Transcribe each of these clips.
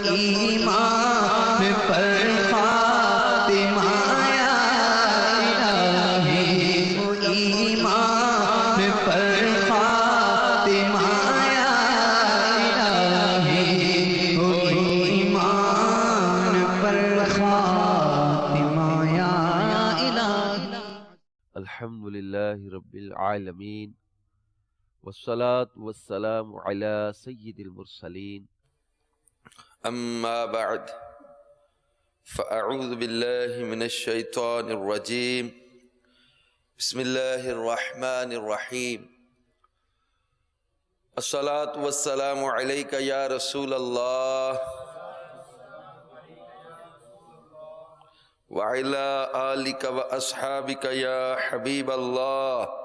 ایمان پر خاتمہ یا الہی، ایمان پر خاتمہ یا الہی، ایمان پر خاتمہ یا الہی۔ الحمدللہ رب العالمین، والصلاة والسلام على سید المرسلین، اما بعد فاعوذ باللہ من الشیطان الرجیم، بسم اللہ الرحمن الرحیم۔ الصلاة والسلام علیک یا رسول اللہ وعلی آلک واصحابک یا حبیب اللہ۔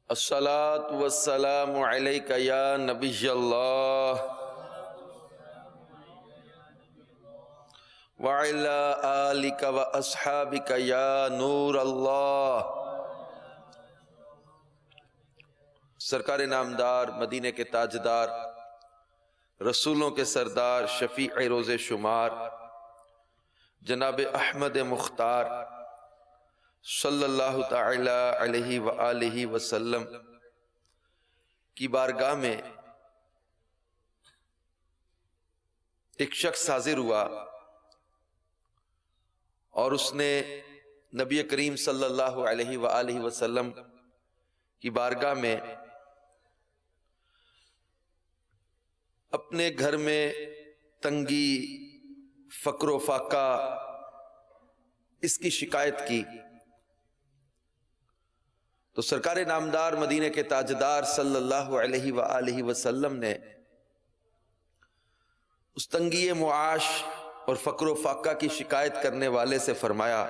الصلاة والسلام علیک یا نبی اللہ وعلی آلک واصحابک یا نور اللہ۔ سرکار نامدار، مدینے کے تاجدار، رسولوں کے سردار، شفیع روز شمار، جناب احمد مختار صلی اللہ تعالی علیہ وآلہ وسلم کی بارگاہ میں ایک شخص حاضر ہوا اور اس نے نبی کریم صلی اللہ علیہ وآلہ وسلم کی بارگاہ میں اپنے گھر میں تنگی، فقر و فاقہ، اس کی شکایت کی تو سرکار نامدار، مدینے کے تاجدار صلی اللہ علیہ وآلہ وسلم نے اس تنگی معاش اور فقر و فاقہ کی شکایت کرنے والے سے فرمایا،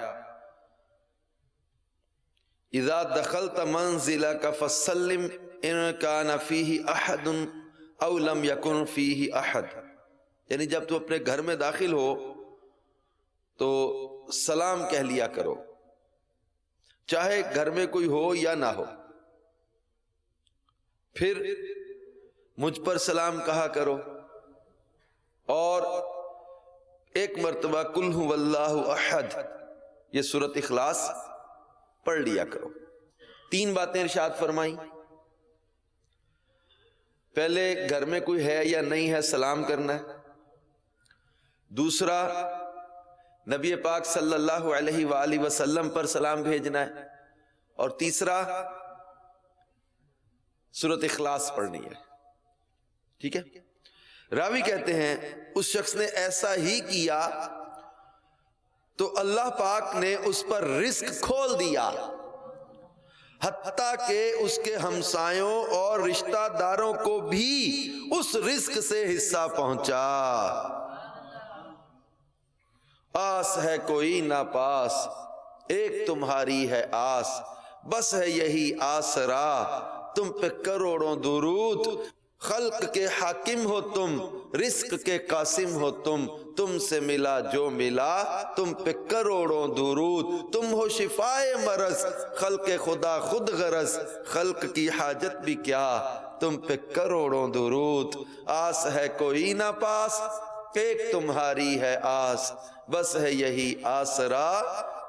اذا دخلت منزلک فسلم ان کان فیہ احد او لم یکن فیہ احد، یعنی جب تم اپنے گھر میں داخل ہو تو سلام کہہ لیا کرو، چاہے گھر میں کوئی ہو یا نہ ہو، پھر مجھ پر سلام کہا کرو، اور ایک مرتبہ قل ھو اللہ احد یہ سورۃ اخلاص پڑھ لیا کرو۔ تین باتیں ارشاد فرمائیں، پہلے گھر میں کوئی ہے یا نہیں ہے سلام کرنا ہے، دوسرا نبی پاک صلی اللہ علیہ وآلہ وسلم پر سلام بھیجنا ہے، اور تیسرا سورۃ اخلاص پڑھنی ہے۔ ٹھیک ہے؟ راوی کہتے ہیں اس شخص نے ایسا ہی کیا تو اللہ پاک نے اس پر رزق کھول دیا، حتیٰ کہ اس کے ہمسایوں اور رشتہ داروں کو بھی اس رزق سے حصہ پہنچا۔ آس ہے کوئی نہ پاس، ایک تمہاری ہے آس، بس ہے یہی آسرا، تم پہ کروڑوں درود، خلق کے حاکم ہو تم، رزق کے قاسم ہو تم سے ملا جو ملا، تم پہ کروڑوں درود، تم ہو شفائے مرض، خلق خدا خود غرض، خلق کی حاجت بھی کیا، تم پہ کروڑوں درود۔ آس ہے کوئی نہ پاس، ایک تمہاری ہے آس، بس ہے یہی آسرا،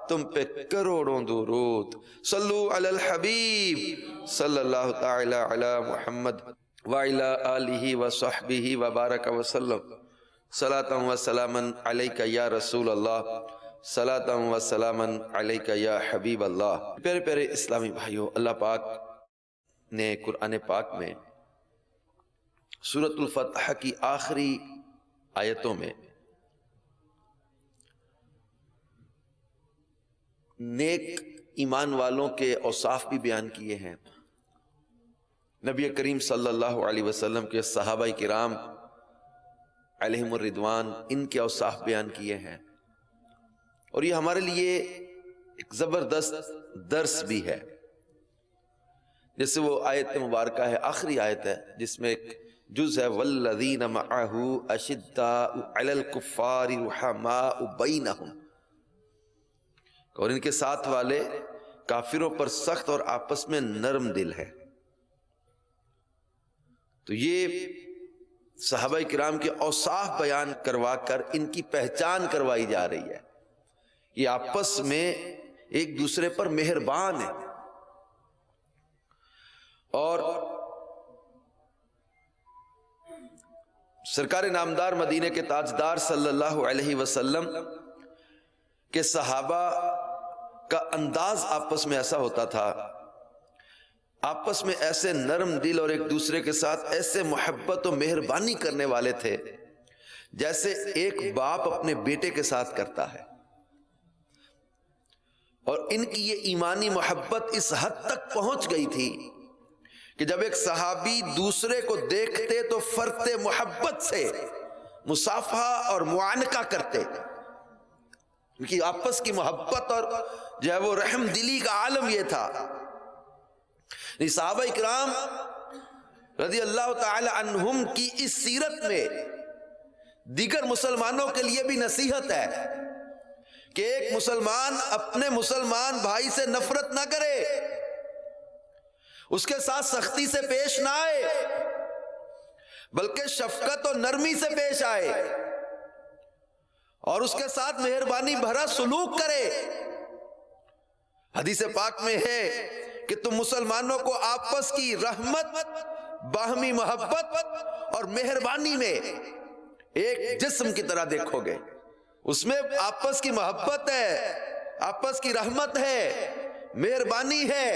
تم پہ کروڑوں درود۔ صلو علی الحبیب صلی اللہ تعالی علی محمد وعلی آلہ وصحبہ وبارک وسلم۔ صلاۃ و سلاما علیک یا رسول اللہ، صلاۃ و سلاما علیک یا حبیب اللہ۔ پیارے پیارے اسلامی بھائیوں، اللہ پاک نے قرآن پاک میں سورۃ الفتح کی آخری آیتوں میں نیک ایمان والوں کے اوصاف بھی بیان کیے ہیں، نبی کریم صلی اللہ علیہ وسلم کے صحابہ کرام علیہم الرضوان ان کے اوصاف بیان کیے ہیں، اور یہ ہمارے لیے ایک زبردست درس بھی ہے۔ جیسے وہ آیت مبارکہ ہے، آخری آیت ہے جس میں ایک جز ہے، والذین معہ اشداء علی الکفار رحماء بینہم، اور ان کے ساتھ والے کافروں پر سخت اور آپس میں نرم دل ہے۔ تو یہ صحابہ کرام کے اوصاف بیان کروا کر ان کی پہچان کروائی جا رہی ہے. یہ آپس میں ایک دوسرے پر مہربان ہیں. اور سرکار نامدار مدینے کے تاجدار صلی اللہ علیہ وسلم کے صحابہ کا انداز آپس میں ایسا ہوتا تھا، آپس میں ایسے نرم دل اور ایک دوسرے کے ساتھ ایسے محبت و مہربانی کرنے والے تھے جیسے ایک باپ اپنے بیٹے کے ساتھ کرتا ہے. اور ان کی یہ ایمانی محبت اس حد تک پہنچ گئی تھی کہ جب ایک صحابی دوسرے کو دیکھتے تو فرط محبت سے مصافحہ اور معانقہ کرتے. ان کی آپس کی محبت اور جو ہے وہ رحم دلی کا عالم یہ تھا. صحابہ اکرام رضی اللہ تعالی عنہم کی اس سیرت میں دیگر مسلمانوں کے لیے بھی نصیحت ہے کہ ایک مسلمان اپنے مسلمان بھائی سے نفرت نہ کرے، اس کے ساتھ سختی سے پیش نہ آئے، بلکہ شفقت اور نرمی سے پیش آئے اور اس کے ساتھ مہربانی بھرا سلوک کرے. حدیث پاک میں ہے کہ تم مسلمانوں کو آپس کی رحمت، باہمی محبت اور مہربانی میں ایک جسم کی طرح دیکھو گے. اس میں آپس کی محبت ہے، آپس کی رحمت ہے، مہربانی ہے،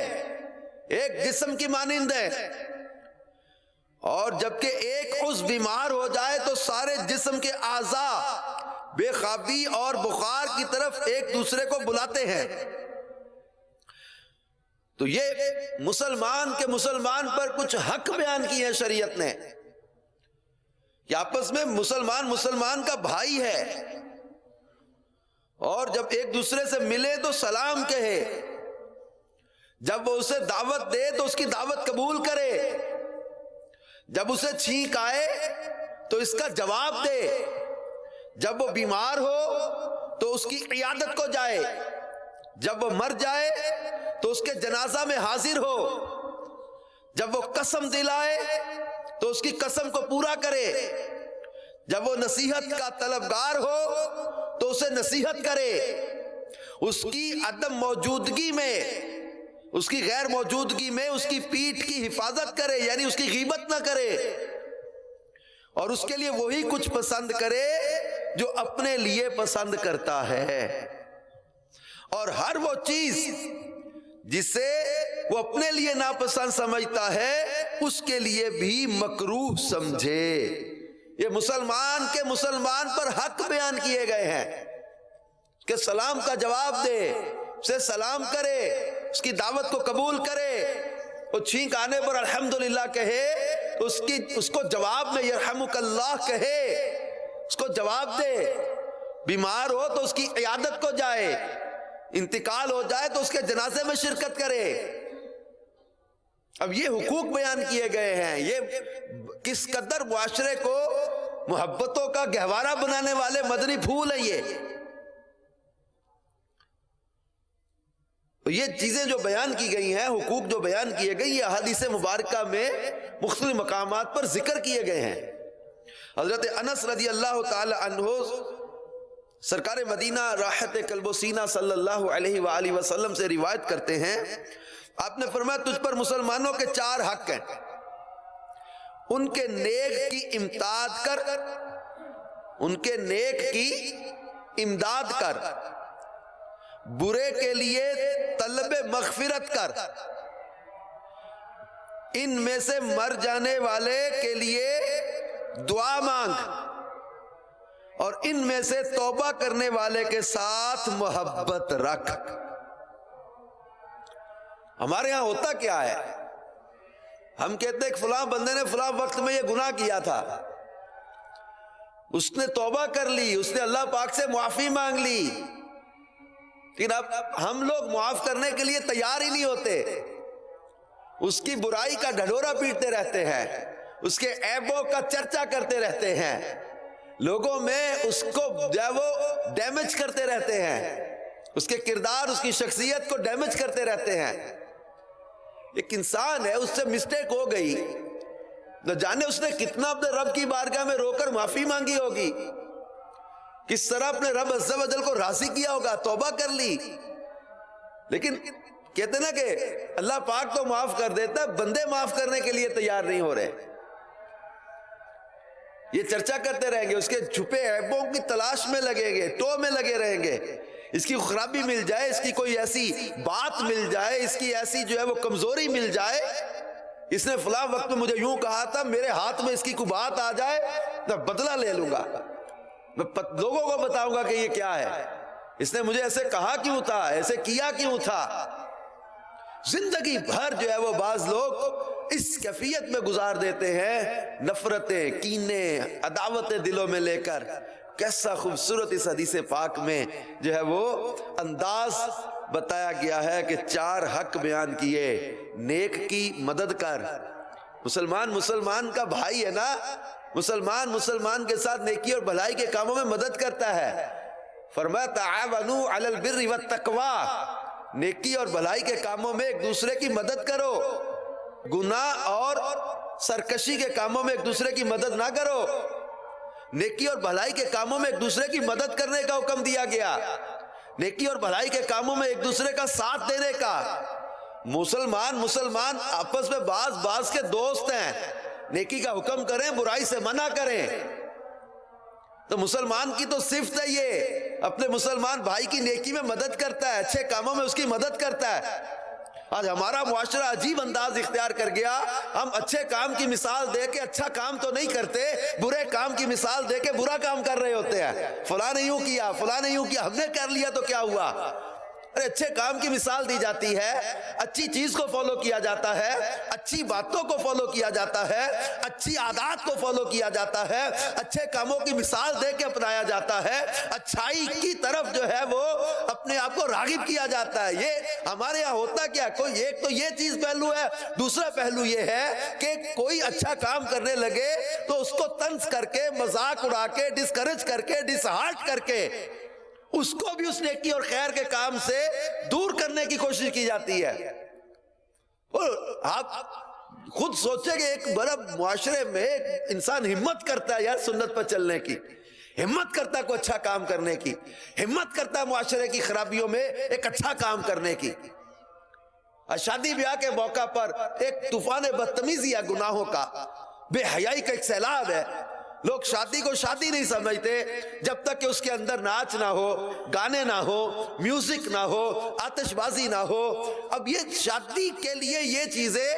ایک جسم کی مانند ہے. اور جبکہ ایک عضو بیمار ہو جائے تو سارے جسم کے اعضاء بے خوابی اور بخار کی طرف ایک دوسرے کو بلاتے ہیں. تو یہ مسلمان کے مسلمان پر کچھ حق بیان کیے ہیں شریعت نے کہ آپس میں مسلمان کا بھائی ہے، اور جب ایک دوسرے سے ملے تو سلام کہے، جب وہ اسے دعوت دے تو اس کی دعوت قبول کرے، جب اسے چھینک آئے تو اس کا جواب دے، جب وہ بیمار ہو تو اس کی عیادت کو جائے، جب وہ مر جائے تو اس کے جنازہ میں حاضر ہو، جب وہ قسم دلائے تو اس کی قسم کو پورا کرے، جب وہ نصیحت کا طلبگار ہو تو اسے نصیحت کرے، اس کی عدم موجودگی میں، اس کی غیر موجودگی میں اس کی پیٹھ کی حفاظت کرے، یعنی اس کی غیبت نہ کرے، اور اس کے لیے وہی کچھ پسند کرے جو اپنے لیے پسند کرتا ہے. اور ہر وہ چیز جسے وہ اپنے لیے ناپسند سمجھتا ہے اس کے لیے بھی مکروہ سمجھے. یہ مسلمان کے مسلمان پر حق بیان کیے گئے ہیں کہ سلام کا جواب دے، اسے سلام کرے، اس کی دعوت کو قبول کرے، وہ چھینک آنے پر الحمدللہ کہے، اس کو جواب میں یرحمک اللہ کہے، اس کو جواب دے. بیمار ہو تو اس کی عیادت کو جائے، انتقال ہو جائے تو اس کے جنازے میں شرکت کرے. اب یہ حقوق بیان کیے گئے ہیں. یہ کس قدر معاشرے کو محبتوں کا گہوارہ بنانے والے مدنی پھول ہیں. یہ چیزیں جو بیان کی گئی ہیں، حقوق جو بیان کیے گئے، یہ احادیث مبارکہ میں مختلف مقامات پر ذکر کیے گئے ہیں. حضرت انس رضی اللہ تعالی عنہ سرکار مدینہ راحت قلب و سینہ صلی اللہ علیہ وآلہ وسلم سے روایت کرتے ہیں، آپ نے فرمایا تجھ پر مسلمانوں کے 4 حق ہیں. ان کے نیک کی امداد کر، ان کے نیک کی امداد کر، برے کے لیے طلب مغفرت کر، ان میں سے مر جانے والے کے لیے دعا مانگ، اور ان میں سے توبہ کرنے والے کے ساتھ محبت رکھ. ہمارے ہاں ہوتا کیا ہے، ہم کہتے ہیں کہ فلاں بندے نے فلاں وقت میں یہ گناہ کیا تھا، اس نے توبہ کر لی، اس نے اللہ پاک سے معافی مانگ لی، لیکن اب ہم لوگ معاف کرنے کے لیے تیار ہی نہیں ہوتے. اس کی برائی کا ڈھڈورا پیٹتے رہتے ہیں، اس کے عیبوں کا چرچا کرتے رہتے ہیں، لوگوں میں اس کو وہ ڈیمیج کرتے رہتے ہیں، اس کے کردار، اس کی شخصیت کو ڈیمیج کرتے رہتے ہیں. ایک انسان ہے، اس سے مسٹیک ہو گئی، نہ جانے اس نے کتنا اپنے رب کی بارگاہ میں رو کر معافی مانگی ہوگی، کس طرح اپنے رب عز و جل کو راضی کیا ہوگا، توبہ کر لی. لیکن کہتے نا کہ اللہ پاک تو معاف کر دیتا ہے، بندے معاف کرنے کے لیے تیار نہیں ہو رہے. یہ چرچا کرتے رہیں گے، اس کے چھپے عیبوں کی تلاش میں لگیں گے، ٹو میں لگے رہیں گے. اس کی خرابی مل جائے، اس کی کوئی ایسی بات مل جائے، اس کی ایسی جو ہے وہ کمزوری مل جائے، اس نے فلاں وقت میں مجھے یوں کہا تھا، میرے ہاتھ میں اس کی کوئی بات آ جائے تو بدلہ لے لوں گا، میں لوگوں کو بتاؤں گا کہ یہ کیا ہے، اس نے مجھے ایسے کہا کیوں تھا، ایسے کیا کیوں تھا. زندگی بھر جو ہے وہ بعض لوگ اس کیفیت میں گزار دیتے ہیں، نفرتیں، کینے، عداوتیں دلوں میں لے کر. کیسا خوبصورت اس حدیث پاک میں جو ہے وہ انداز بتایا گیا ہے کہ 4 حق بیان کیے. نیک کی مدد کر، مسلمان کا بھائی ہے نا، مسلمان کے ساتھ نیکی اور بھلائی کے کاموں میں مدد کرتا ہے. فرمایا تعاونوا علی البر والتقوی، نیکی اور بھلائی کے کاموں میں ایک دوسرے کی مدد کرو، گناہ اور سرکشی کے کاموں میں ایک دوسرے کی مدد نہ کرو. نیکی اور بھلائی کے کاموں میں ایک دوسرے کی مدد کرنے کا حکم دیا گیا، نیکی اور بھلائی کے کاموں میں ایک دوسرے کا ساتھ دینے کا. مسلمان آپس میں بعض کے دوست ہیں، نیکی کا حکم کریں، برائی سے منع کریں. تو مسلمان کی تو صفت ہے یہ، اپنے مسلمان بھائی کی نیکی میں مدد کرتا ہے، اچھے کاموں میں اس کی مدد کرتا ہے. آج ہمارا معاشرہ عجیب انداز اختیار کر گیا، ہم اچھے کام کی مثال دے کے اچھا کام تو نہیں کرتے، برے کام کی مثال دے کے برا کام کر رہے ہوتے ہیں. فلاں نے یوں کیا، فلاں نے یوں کیا، ہم نے کر لیا تو کیا ہوا. ارے اچھے کام کی مثال دی جاتی ہے، اچھی چیز کو فالو کیا جاتا ہے، اچھی باتوں کو فالو کیا جاتا ہے، اچھی عادات کو فالو کیا جاتا ہے، اچھے کاموں کی مثال دے کے اپنایا جاتا ہے، اچھائی کی طرف جو ہے وہ اپنے آپ کو راغب کیا جاتا ہے. یہ ہمارے یہاں ہوتا کیا، کوئی ایک تو یہ چیز پہلو ہے، دوسرا پہلو یہ ہے کہ کوئی اچھا کام کرنے لگے تو اس کو طنز کر کے، مذاق اڑا کے، ڈسکریج کر کے، ڈس ہارٹ کر کے اس کو بھی اس نیکی اور خیر کے کام سے دور کرنے کی کوشش کی جاتی ہے. اور آپ خود سوچیں کہ ایک بڑا معاشرے میں انسان ہمت کرتا ہے یار سنت پر چلنے کی، ہمت کرتا ہے کوئی اچھا کام کرنے کی، ہمت کرتا ہے معاشرے کی خرابیوں میں ایک اچھا کام کرنے کی. شادی بیاہ کے موقع پر ایک طوفان بدتمیزی ہے گناہوں کا، بے حیائی کا ایک سیلاب ہے. لوگ شادی کو شادی نہیں سمجھتے جب تک کہ اس کے اندر ناچ نہ ہو، گانے نہ ہو، میوزک نہ ہو، آتش بازی نہ ہو. اب یہ شادی کے لیے یہ چیزیں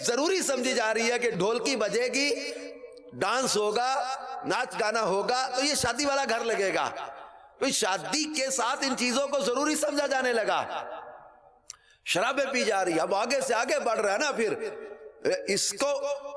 ضروری سمجھی جا رہی ہے کہ ڈھولکی بجے گی، ڈانس ہوگا، ناچ گانا ہوگا تو یہ شادی والا گھر لگے گا. تو شادی کے ساتھ ان چیزوں کو ضروری سمجھا جانے لگا. شرابیں پی جا رہی، اب آگے سے آگے بڑھ رہا ہے نا. پھر اس کو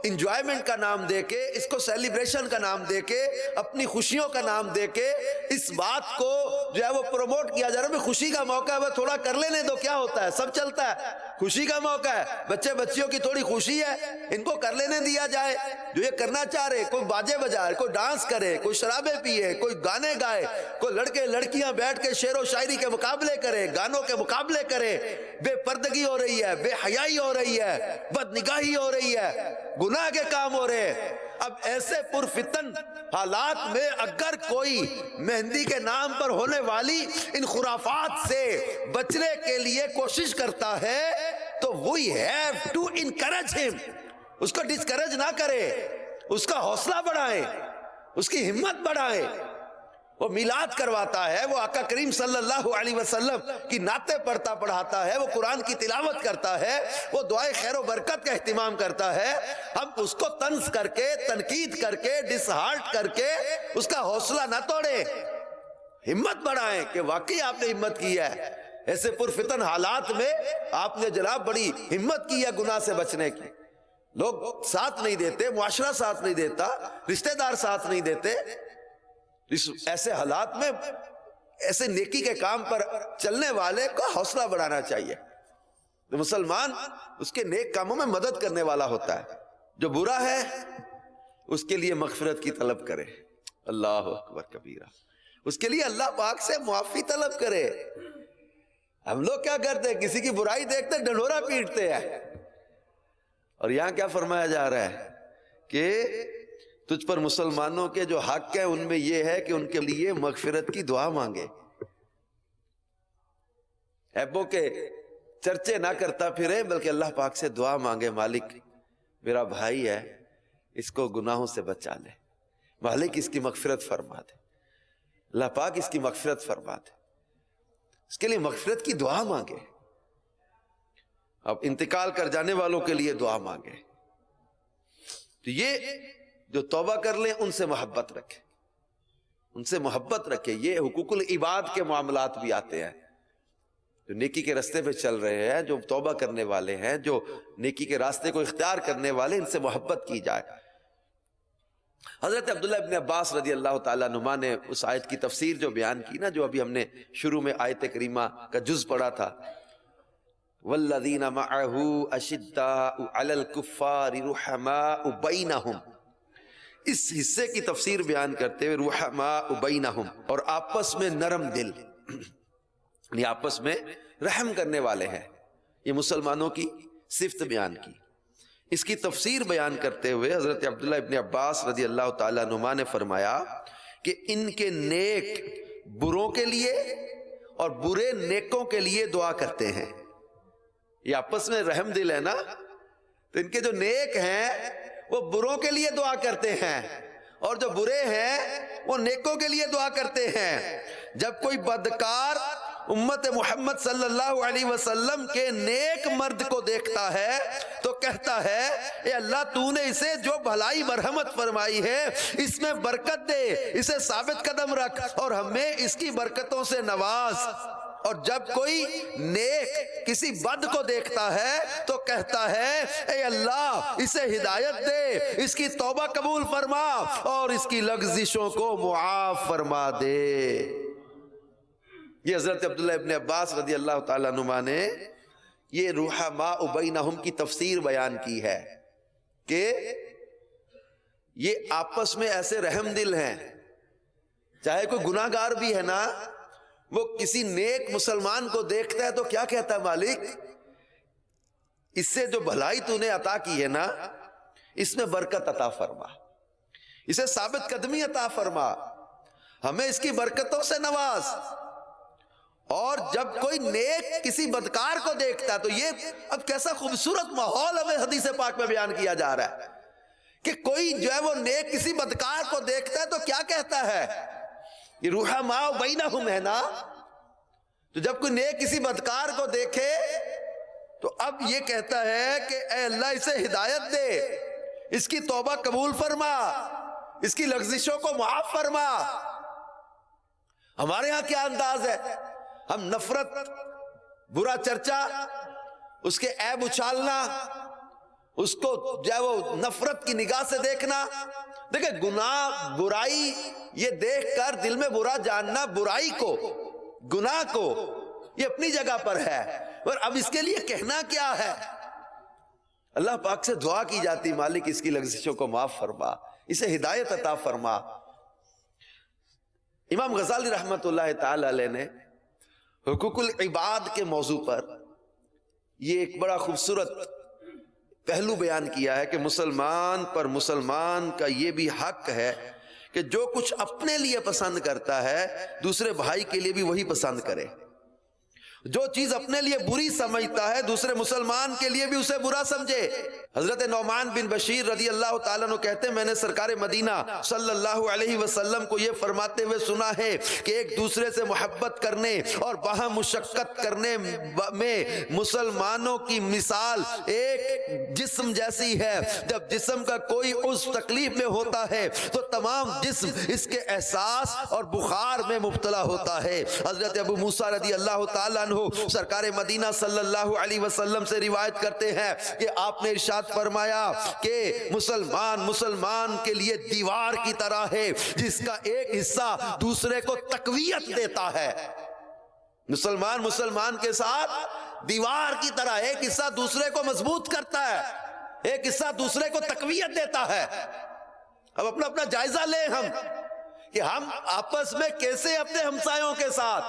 انجوائمنٹ کا نام دے کے، اس کو سیلیبریشن کا نام دے کے، اپنی خوشیوں کا نام دے کے اس بات کو جو ہے وہ پروموٹ کیا جا رہا ہے. خوشی کا موقع ہے، وہ تھوڑا کر لینے دو، کیا ہوتا ہے، سب چلتا ہے. خوشی کا موقع ہے، بچے بچیوں کی تھوڑی خوشی ہے، ان کو کر لینے دیا جائے جو یہ کرنا چاہ رہے. کوئی باجے بجائے، کوئی ڈانس کرے، کوئی شرابیں پیے، کوئی گانے گائے، کوئی لڑکے لڑکیاں بیٹھ کے شعر و شاعری کے مقابلے کرے، گانوں کے مقابلے کرے. بے پردگی ہو رہی ہے، بے حیائی ہو رہی ہے، بد نگاہی ہو رہی ہے، گناہ کے کام ہو رہے ہیں. اب ایسے پرفتن حالات میں اگر کوئی مہندی کے نام پر ہونے والی ان خرافات سے بچنے کے لیے کوشش کرتا ہے تو we have to encourage him. اس کو ڈسکریج نہ کرے، اس کا حوصلہ بڑھائیں، اس کی ہمت بڑھائیں. وہ میلاد کرواتا ہے، وہ آقا کریم صلی اللہ علیہ وسلم کی نعتیں پڑھتا پڑھاتا ہے، وہ قرآن کی تلاوت کرتا ہے، وہ دعائے خیر و برکت کا اہتمام کرتا ہے. ہم اس کو طنز کر کے، تنقید کر کے، ڈس ہارٹ کر کے اس کا حوصلہ نہ توڑیں، ہمت بڑھائیں کہ واقعی آپ نے ہمت کی ہے. ایسے پرفتن حالات میں آپ نے جناب بڑی ہمت کی ہے گناہ سے بچنے کی. لوگ ساتھ نہیں دیتے، معاشرہ ساتھ نہیں دیتا، رشتہ دار ساتھ نہیں دیتے. ایسے حالات میں ایسے نیکی کے کام پر چلنے والے کو حوصلہ بڑھانا چاہیے. تو مسلمان اس کے نیک کاموں میں مدد کرنے والا ہوتا ہے. جو برا ہے اس کے لیے مغفرت کی طلب کرے، اللہ اکبر کبیرہ، اس کے لیے اللہ پاک سے معافی طلب کرے. ہم لوگ کیا کرتے ہیں، کسی کی برائی دیکھتے ڈنڈورا پیٹتے ہیں. اور یہاں کیا فرمایا جا رہا ہے کہ تجھ پر مسلمانوں کے جو حق ہے ان میں یہ ہے کہ ان کے لیے مغفرت کی دعا مانگے، عیبوں کے چرچے نہ کرتا پھرے، بلکہ اللہ پاک سے دعا مانگے، مالک میرا بھائی ہے، اس کو گناہوں سے بچا لے، مالک اس کی مغفرت فرما دے، اللہ پاک اس کی مغفرت فرما دے، اس کے لیے مغفرت کی دعا مانگے۔ اب انتقال کر جانے والوں کے لیے دعا مانگے، تو یہ جو توبہ کر لیں ان سے محبت رکھے، ان سے محبت رکھے۔ یہ حقوق العباد کے معاملات بھی آتے ہیں، جو نیکی کے راستے پہ چل رہے ہیں، جو توبہ کرنے والے ہیں، جو نیکی کے راستے کو اختیار کرنے والے، ان سے محبت کی جائے۔ حضرت عبداللہ ابن عباس رضی اللہ تعالیٰ عنہما نے اس آیت کی تفسیر جو بیان کی نا، جو ابھی ہم نے شروع میں آیت کریمہ کا جز پڑھا تھا، وَالَّذِينَ مَعَهُ أَشِدَّاءُ عَلَى الْكُفَّارِ رُحَمَاءُ بَيْنَهُمْ، اس حصے کی تفسیر بیان کرتے ہوئے رُحَمَاءُ بَيْنَهُمْ، اور آپس میں نرم دل، یعنی آپس میں رحم کرنے والے ہیں، یہ مسلمانوں کی صفت بیان کی۔ اس کی تفسیر بیان کرتے ہوئے حضرت عبداللہ ابن عباس رضی اللہ تعالیٰ عنہما نے فرمایا کہ ان کے نیک بروں کے لیے اور برے نیکوں کے لیے دعا کرتے ہیں۔ یہ آپس میں رحم دل ہے نا، تو ان کے جو نیک ہیں وہ بروں کے لیے دعا کرتے ہیں، اور جو برے ہیں وہ نیکوں کے لیے دعا کرتے ہیں۔ جب کوئی بدکار امت محمد صلی اللہ علیہ وسلم کے نیک مرد کو دیکھتا ہے تو کہتا ہے اے اللہ تو نے اسے جو بھلائی مرحمت فرمائی ہے اس میں برکت دے، اسے ثابت قدم رکھ اور ہمیں اس کی برکتوں سے نواز۔ اور جب کوئی نیک کسی بد کو دیکھتا ہے تو کہتا ہے اے اللہ اسے ہدایت دے، اس کی توبہ قبول فرما اور اس کی لغزشوں کو معاف فرما دے۔ یہ حضرت عبداللہ ابن عباس رضی اللہ تعالیٰ عنہما نے یہ رحماء بینہم کی تفسیر بیان کی ہے کہ یہ آپس میں ایسے رحم دل ہیں، چاہے کوئی گناہ گار بھی ہے نا، وہ کسی نیک مسلمان کو دیکھتا ہے تو کیا کہتا ہے مالک اس سے جو بھلائی تو نے عطا کی ہے نا اس میں برکت عطا فرما، اسے ثابت قدمی عطا فرما، ہمیں اس کی برکتوں سے نواز۔ اور جب کوئی نیک کسی بدکار کو دیکھتا ہے تو یہ اب کیسا خوبصورت ماحول ہمیں حدیث پاک میں بیان کیا جا رہا ہے کہ کوئی جو ہے وہ نیک کسی بدکار کو دیکھتا ہے تو کیا کہتا ہے، یہ رحماء بینہم ہے نا، تو جب کوئی نیک کسی بدکار کو دیکھے تو اب یہ کہتا ہے کہ اے اللہ اسے ہدایت دے، اس کی توبہ قبول فرما، اس کی لغزشوں کو معاف فرما۔ ہمارے ہاں کیا انداز ہے، ہم نفرت، برا چرچا، اس کے عیب اچھالنا، اس کو جو ہے وہ نفرت کی نگاہ سے دیکھنا۔ دیکھیں گناہ برائی یہ دیکھ کر دل میں برا جاننا، برائی کو گناہ کو یہ اپنی جگہ پر ہے، اور اب اس کے لیے کہنا کیا ہے، اللہ پاک سے دعا کی جاتی مالک اس کی لغزشوں کو معاف فرما، اسے ہدایت عطا فرما۔ امام غزالی رحمت اللہ تعالی علیہ نے حقوق العباد کے موضوع پر یہ ایک بڑا خوبصورت پہلو بیان کیا ہے کہ مسلمان پر مسلمان کا یہ بھی حق ہے کہ جو کچھ اپنے لیے پسند کرتا ہے دوسرے بھائی کے لیے بھی وہی پسند کرے، جو چیز اپنے لیے بری سمجھتا ہے دوسرے مسلمان کے لیے بھی اسے برا سمجھے۔ حضرت نعمان بن بشیر رضی اللہ تعالیٰ عنہ کہتے ہیں میں نے سرکار مدینہ صلی اللہ علیہ وسلم کو یہ فرماتے ہوئے سنا ہے کہ ایک دوسرے سے محبت کرنے اور باہم مشقت کرنے میں مسلمانوں کی مثال ایک جسم جیسی ہے، جب جسم کا کوئی عضو تکلیف میں ہوتا ہے تو تمام جسم اس کے احساس اور بخار میں مبتلا ہوتا ہے۔ حضرت ابو موسیٰ رضی اللہ تعالیٰ عنہ سرکار مدینہ صلی اللہ علیہ وسلم سے روایت کرتے ہیں کہ آپ نے ارشاد فرمایا کہ مسلمان کے لیے دیوار کی طرح ہے جس کا ایک حصہ دوسرے کو تقویت دیتا ہے۔ مسلمان کے ساتھ دیوار کی طرح ایک حصہ دوسرے کو مضبوط کرتا ہے، ایک حصہ دوسرے کو تقویت دیتا ہے۔ اب اپنا جائزہ لیں ہم کہ ہم آپس میں کیسے اپنے ہمسایوں کے ساتھ،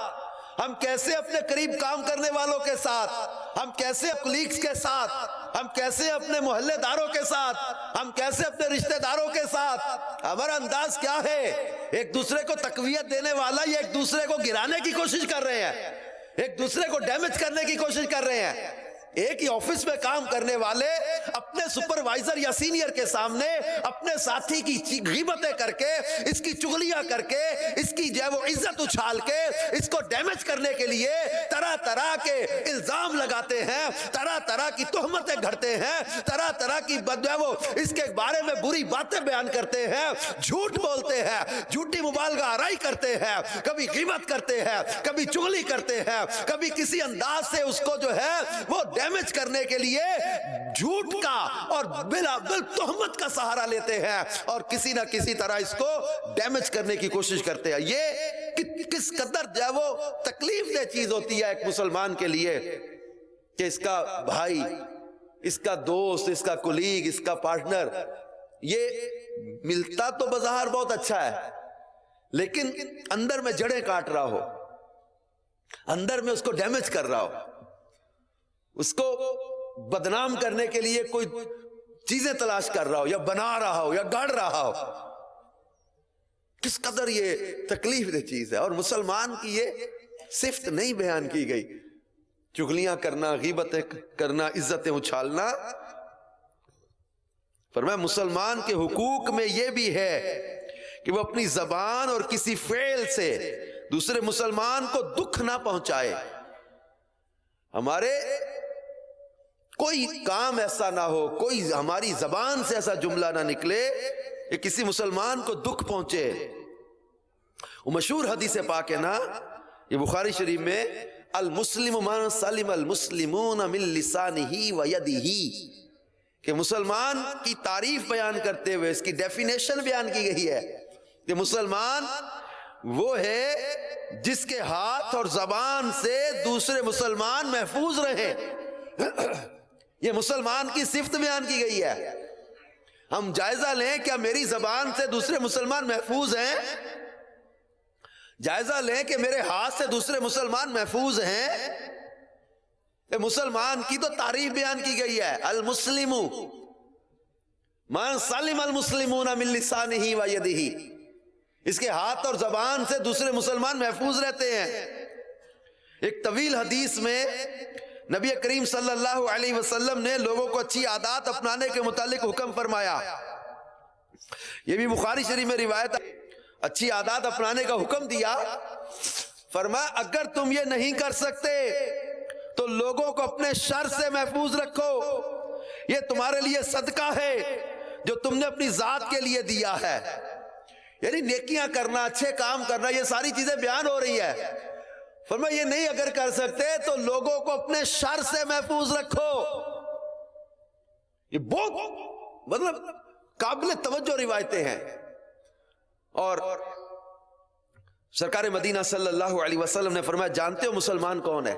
ہم کیسے اپنے قریب کام کرنے والوں کے ساتھ، ہم کیسے کولیگز کے ساتھ ہم کیسے اپنے محلے داروں کے ساتھ، ہم کیسے اپنے رشتہ داروں کے ساتھ، ہمارا انداز کیا ہے؟ ایک دوسرے کو تقویت دینے والا یا ایک دوسرے کو گرانے کی کوشش کر رہے ہیں، ایک دوسرے کو ڈیمیج کرنے کی کوشش کر رہے ہیں۔ ایک ہی آفس میں کام کرنے والے اپنے سپروائزر یا سینئر کے سامنے اپنے ساتھی کی غیبتیں کر کے، اس کی چغلیاں کر کے، اس کی جو ہے وہ عزت اچھال کے، اس کو ڈیمیج کرنے کے لیے طرح طرح کے الزام لگاتے ہیں، طرح طرح کی تہمتیں گھڑتے ہیں، طرح طرح کی جو ہے وہ اس کے بارے میں بری باتیں بیان کرتے ہیں، جھوٹ بولتے ہیں، جھوٹی مبالغہ آرائی کرتے ہیں، کبھی غیبت کرتے ہیں، کبھی چغلی کرتے ہیں، کبھی کسی انداز سے اس کو جو ہے وہ ڈیمیج کرنے کے لیے جھوٹ کا اور بلا تہمت کا سہارا لیتے ہیں اور کسی نہ کسی طرح اس کو ڈیمیج کرنے کی کوشش کرتے ہیں۔ یہ کس قدر جو ہے وہ تکلیف دہ چیز ہوتی ہے ایک مسلمان کے لیے کہ اس کا بھائی، اس کا دوست، اس کا کولیگ، اس کا پارٹنر یہ ملتا تو بظاہر بہت اچھا ہے لیکن اندر میں جڑیں کاٹ رہا ہو، اندر میں اس کو ڈیمیج کر رہا ہو، اس کو بدنام کرنے کے لیے کوئی چیزیں تلاش کر رہا ہو یا بنا رہا ہو یا گاڑ رہا ہو، کس قدر یہ تکلیف دہ چیز ہے۔ اور مسلمان کی یہ صفت نہیں بیان کی گئی، چغلیاں کرنا، غیبتیں کرنا، عزتیں اچھالنا۔ فرمایا مسلمان کے حقوق میں یہ بھی ہے کہ وہ اپنی زبان اور کسی فعل سے دوسرے مسلمان کو دکھ نہ پہنچائے۔ ہمارے کوئی کام ایسا نہ ہو، کوئی ہماری زبان سے ایسا جملہ نہ نکلے کہ کسی مسلمان کو دکھ پہنچے۔ وہ مشہور حدیث پاک ہے نا، یہ بخاری شریف میں، المسلم من سلم المسلمون من لسانہ و یدہ، کہ مسلمان کی تعریف بیان کرتے ہوئے اس کی ڈیفینیشن بیان کی گئی ہے کہ مسلمان وہ ہے جس کے ہاتھ اور زبان سے دوسرے مسلمان محفوظ رہے۔ یہ مسلمان کی صفت بیان کی گئی ہے۔ ہم جائزہ لیں کیا میری زبان سے دوسرے مسلمان محفوظ ہیں؟ جائزہ لیں کہ میرے ہاتھ سے دوسرے مسلمان محفوظ ہیں؟ مسلمان کی تو تعریف بیان کی گئی ہے، المسلم من سلم المسلمون من لسانہ و یدہ، اس کے ہاتھ اور زبان سے دوسرے مسلمان محفوظ رہتے ہیں۔ ایک طویل حدیث میں نبی کریم صلی اللہ علیہ وسلم نے لوگوں کو اچھی عادات اپنانے کے متعلق حکم فرمایا، یہ بھی بخاری شریف میں روایت ہے۔ اچھی عادات اپنانے کا حکم دیا، فرمایا اگر تم یہ نہیں کر سکتے تو لوگوں کو اپنے شر سے محفوظ رکھو، یہ تمہارے لیے صدقہ ہے جو تم نے اپنی ذات کے لیے دیا ہے۔ یعنی نیکیاں کرنا، اچھے کام کرنا، یہ ساری چیزیں بیان ہو رہی ہے۔ فرمایا یہ نہیں اگر کر سکتے تو لوگوں کو اپنے شر سے محفوظ رکھو۔ یہ بہت مطلب قابل توجہ روایتیں ہیں۔ اور سرکار مدینہ صلی اللہ علیہ وسلم نے فرمایا جانتے ہو مسلمان کون ہے؟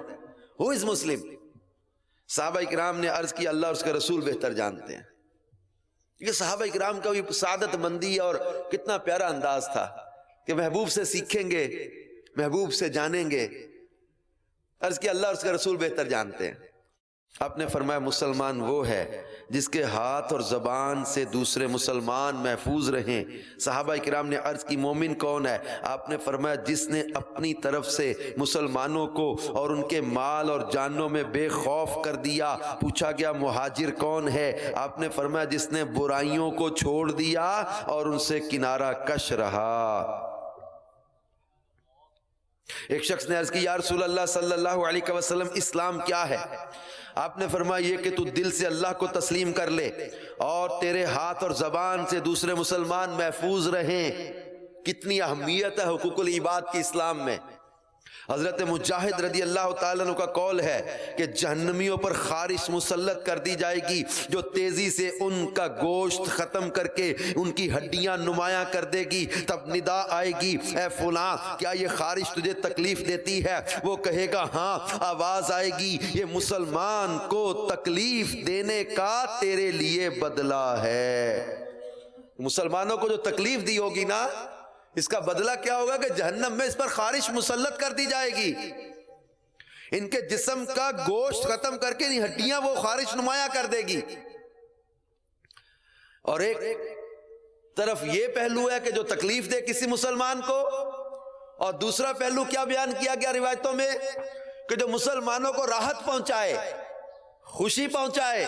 Who is Muslim؟ صحابہ اکرام نے عرض کی اللہ اور اس کے رسول بہتر جانتے ہیں۔ یہ صحابہ اکرام کا بھی سعادت مندی اور کتنا پیارا انداز تھا کہ محبوب سے سیکھیں گے، محبوب سے جانیں گے۔ عرض کی اللہ اور اس کے رسول بہتر جانتے ہیں۔ آپ نے فرمایا مسلمان وہ ہے جس کے ہاتھ اور زبان سے دوسرے مسلمان محفوظ رہیں۔ صحابہ کرام نے عرض کی مومن کون ہے؟ آپ نے فرمایا جس نے اپنی طرف سے مسلمانوں کو اور ان کے مال اور جانوں میں بے خوف کر دیا۔ پوچھا گیا مہاجر کون ہے؟ آپ نے فرمایا جس نے برائیوں کو چھوڑ دیا اور ان سے کنارہ کش رہا۔ ایک شخص نے عرض کی یا رسول اللہ صلی اللہ علیہ وسلم اسلام کیا ہے؟ آپ نے فرمایا یہ کہ تو دل سے اللہ کو تسلیم کر لے اور تیرے ہاتھ اور زبان سے دوسرے مسلمان محفوظ رہیں۔ کتنی اہمیت ہے حقوق العباد کی اسلام میں۔ حضرت مجاہد رضی اللہ تعالیٰ عنہ کا قول ہے کہ جہنمیوں پر خارش مسلط کر دی جائے گی جو تیزی سے ان کا گوشت ختم کر کے ان کی ہڈیاں نمایاں کر دے گی۔ تب ندا آئے گی اے فلاں کیا یہ خارش تجھے تکلیف دیتی ہے؟ وہ کہے گا ہاں۔ آواز آئے گی یہ مسلمان کو تکلیف دینے کا تیرے لیے بدلہ ہے۔ مسلمانوں کو جو تکلیف دی ہوگی نا اس کا بدلہ کیا ہوگا کہ جہنم میں اس پر خارش مسلط کر دی جائے گی۔ ان کے جسم کا گوشت ختم کر کے ہڈیاں وہ خارش نمایاں کر دے گی۔ اور ایک طرف یہ پہلو ہے کہ جو تکلیف دے کسی مسلمان کو، اور دوسرا پہلو کیا بیان کیا گیا روایتوں میں کہ جو مسلمانوں کو راحت پہنچائے، خوشی پہنچائے،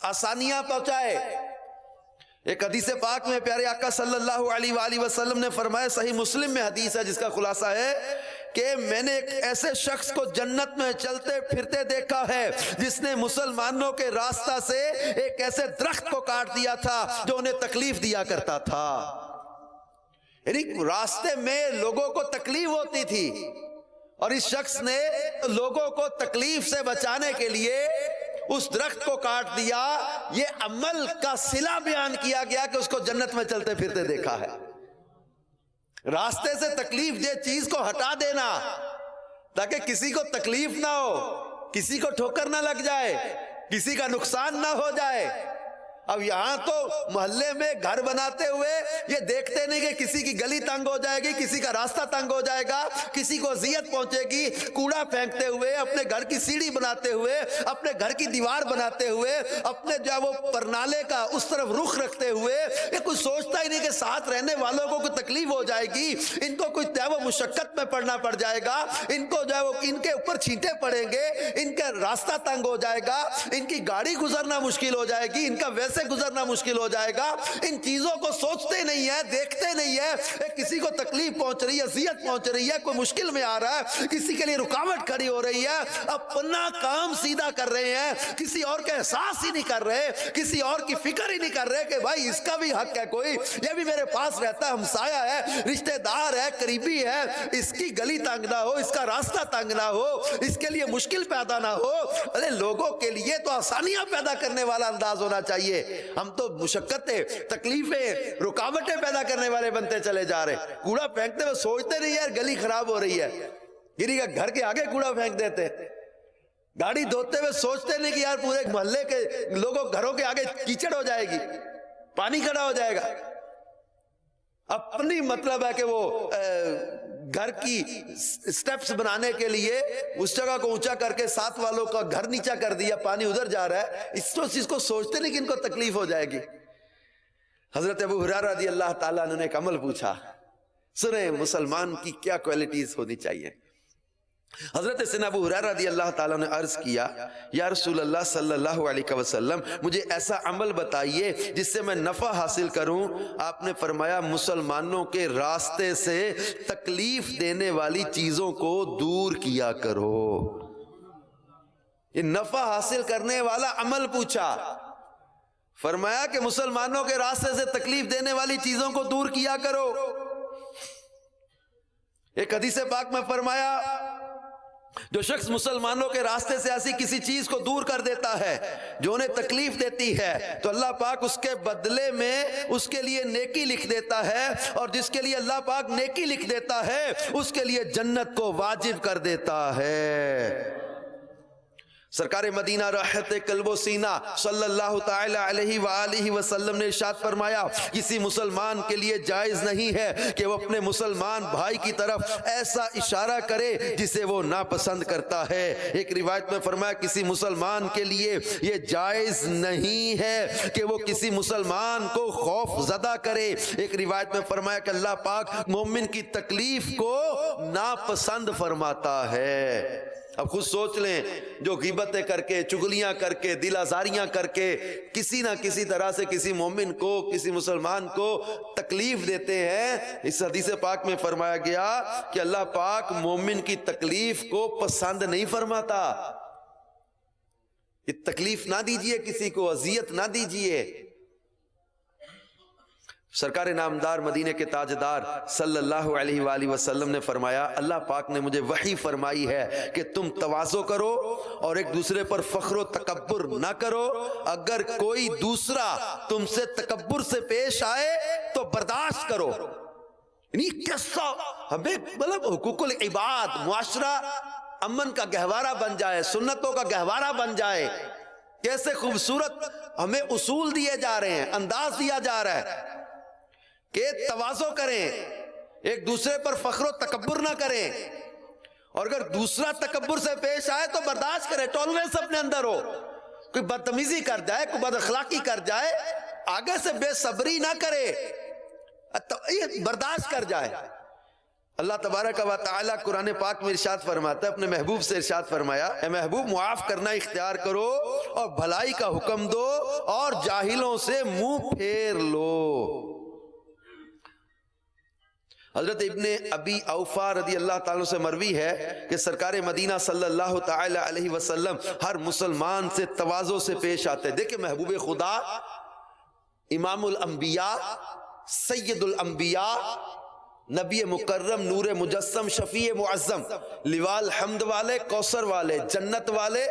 آسانیاں پہنچائے۔ ایک حدیث پاک میں پیارے آقا صلی اللہ علیہ وآلہ وسلم نے فرمایا، صحیح مسلم میں حدیث ہے جس کا خلاصہ ہے کہ میں نے ایک ایسے شخص کو جنت میں چلتے پھرتے دیکھا ہے جس نے مسلمانوں کے راستہ سے ایک ایسے درخت کو کاٹ دیا تھا جو انہیں تکلیف دیا کرتا تھا۔ یعنی راستے میں لوگوں کو تکلیف ہوتی تھی اور اس شخص نے لوگوں کو تکلیف سے بچانے کے لیے اس درخت کو کاٹ دیا۔ یہ عمل کا صلہ بیان کیا گیا کہ اس کو جنت میں چلتے پھرتے دیکھا ہے۔ راستے سے تکلیف دہ چیز کو ہٹا دینا تاکہ کسی کو تکلیف نہ ہو، کسی کو ٹھوکر نہ لگ جائے، کسی کا نقصان نہ ہو جائے۔ اب یہاں تو محلے میں گھر بناتے ہوئے یہ دیکھتے نہیں کہ کسی کی گلی تنگ ہو جائے گی، کسی کا راستہ تنگ ہو جائے گا، کسی کو اذیت پہنچے گی، کوڑا پھینکتے ہوئے، اپنے گھر کی سیڑھی بناتے ہوئے، اپنے گھر کی دیوار بناتے ہوئے، اپنے جو ہے وہ پرنالے کا اس طرف رخ رکھتے ہوئے، یہ کوئی سوچتا ہی نہیں کہ ساتھ رہنے والوں کو کوئی تکلیف ہو جائے گی، ان کو کوئی وہ مشقت میں پڑنا پڑ جائے گا، ان کو جو ہے وہ ان کے اوپر چھینٹے پڑیں گے، ان کا راستہ تنگ ہو جائے گا، ان کی گاڑی گزرنا مشکل ہو جائے گی، ان کا ویسے گزرنا مشکل ہو جائے گا۔ ان چیزوں کو سوچتے نہیں ہے، دیکھتے نہیں ہے۔ کسی کو تکلیف پہنچ رہی ہے، اذیت پہنچ رہی ہے، کوئی مشکل میں آ رہا ہے، کسی کے لیے رکاوٹ کھڑی ہو رہی ہے، اپنا کام سیدھا کر رہے ہیں، کسی اور کا احساس ہی نہیں کر رہے، کسی اور کی فکر ہی نہیں کر رہے کہ بھائی اس کا بھی حق ہے، کوئی یہ بھی میرے پاس رہتا ہے، ہمسایہ ہے، رشتہ دار ہے، قریبی ہے، اس کی گلی تنگ نہ ہو، اس کا راستہ تنگ نہ ہو، اس کے لیے مشکل پیدا نہ ہو۔ ارے لوگوں کے لیے تو آسانیاں پیدا کرنے والا انداز ہونا چاہیے۔ ہم تو مشقتیں، تکلیفیں، رکاوٹیں پیدا کرنے والے بنتے چلے جا رہے۔ کوڑا پھینکتے ہوئے سوچتے نہیں یار گلی خراب ہو رہی ہے، گری کا گھر کے آگے کوڑا پھینک دیتے۔ گاڑی دھوتے ہوئے سوچتے نہیں کہ یار پورے محلے کے لوگوں گھروں کے آگے کیچڑ ہو جائے گی، پانی کھڑا ہو جائے گا۔ اپنی مطلب ہے کہ وہ گھر کی سٹیپس بنانے کے لیے اس جگہ کو اونچا کر کے ساتھ والوں کا گھر نیچا کر دیا، پانی ادھر جا رہا ہے، اس چیز کو سوچتے نہیں کہ ان کو تکلیف ہو جائے گی۔ حضرت ابو ہریرہ رضی اللہ تعالیٰ عنہ نے ایک عمل پوچھا، سنیں مسلمان کی کیا کوالٹیز ہونی چاہیے۔ حضرت سیدنا ابو ہریرہ رضی اللہ تعالیٰ نے عرض کیا، یا رسول اللہ صلی اللہ علیہ وسلم مجھے ایسا عمل بتائیے جس سے میں نفع حاصل کروں۔ آپ نے فرمایا مسلمانوں کے راستے سے تکلیف دینے والی چیزوں کو دور کیا کرو۔ یہ نفع حاصل کرنے والا عمل پوچھا، فرمایا کہ مسلمانوں کے راستے سے تکلیف دینے والی چیزوں کو دور کیا کرو۔ ایک حدیث پاک میں فرمایا جو شخص مسلمانوں کے راستے سے ایسی کسی چیز کو دور کر دیتا ہے جو انہیں تکلیف دیتی ہے تو اللہ پاک اس کے بدلے میں اس کے لیے نیکی لکھ دیتا ہے، اور جس کے لیے اللہ پاک نیکی لکھ دیتا ہے اس کے لیے جنت کو واجب کر دیتا ہے۔ سرکار مدینہ راحت قلب و سینہ صلی اللہ تعالی علیہ وآلہ وسلم نے ارشاد فرمایا کسی مسلمان کے لیے جائز نہیں ہے کہ وہ اپنے مسلمان بھائی کی طرف ایسا اشارہ کرے جسے وہ ناپسند کرتا ہے۔ ایک روایت میں فرمایا کسی مسلمان کے لیے یہ جائز نہیں ہے کہ وہ کسی مسلمان کو خوف زدہ کرے۔ ایک روایت میں فرمایا کہ اللہ پاک مومن کی تکلیف کو ناپسند فرماتا ہے۔ اب خود سوچ لیں، جو غیبتیں کر کے، چغلیاں کر کے، دل آزاریاں کر کے کسی نہ کسی طرح سے کسی مومن کو، کسی مسلمان کو تکلیف دیتے ہیں، اس حدیث پاک میں فرمایا گیا کہ اللہ پاک مومن کی تکلیف کو پسند نہیں فرماتا۔ یہ تکلیف نہ دیجئے، کسی کو اذیت نہ دیجئے۔ سرکار نامدار مدینے کے تاجدار صلی اللہ علیہ وآلہ وسلم نے فرمایا اللہ پاک نے مجھے وحی فرمائی ہے کہ تم تواضع کرو اور ایک دوسرے پر فخر و تکبر نہ کرو۔ اگر کوئی دوسرا تم سے تکبر سے پیش آئے تو برداشت کرو۔ یعنی کیسا ہمیں مطلب حقوق العباد، معاشرہ امن کا گہوارہ بن جائے، سنتوں کا گہوارہ بن جائے، کیسے خوبصورت ہمیں اصول دیے جا رہے ہیں، انداز دیا جا رہا ہے کہ تواضع کریں، ایک دوسرے پر فخر و تکبر نہ کریں، اور اگر دوسرا تکبر سے پیش آئے تو برداشت کرے، ٹالرنس اپنے اندر ہو. کوئی بدتمیزی کر جائے، کوئی بد اخلاقی کر جائے، آگے سے بے صبری نہ کرے، یہ برداشت کر جائے. اللہ تبارک و تعالیٰ قرآن پاک میں ارشاد فرماتا ہے، اپنے محبوب سے ارشاد فرمایا، اے محبوب معاف کرنا اختیار کرو اور بھلائی کا حکم دو اور جاہلوں سے منہ پھیر لو. حضرت ابن ابی اوفا رضی اللہ تعالیٰ سے مروی ہے کہ سرکار مدینہ صلی اللہ تعالی علیہ وسلم ہر مسلمان سے تواضع سے پیش آتے. دیکھیں محبوب خدا، امام الانبیاء، سید الانبیاء، نبی مکرم، نور مجسم، شفیع معظم، لیوال حمد والے، کوثر والے، جنت والے،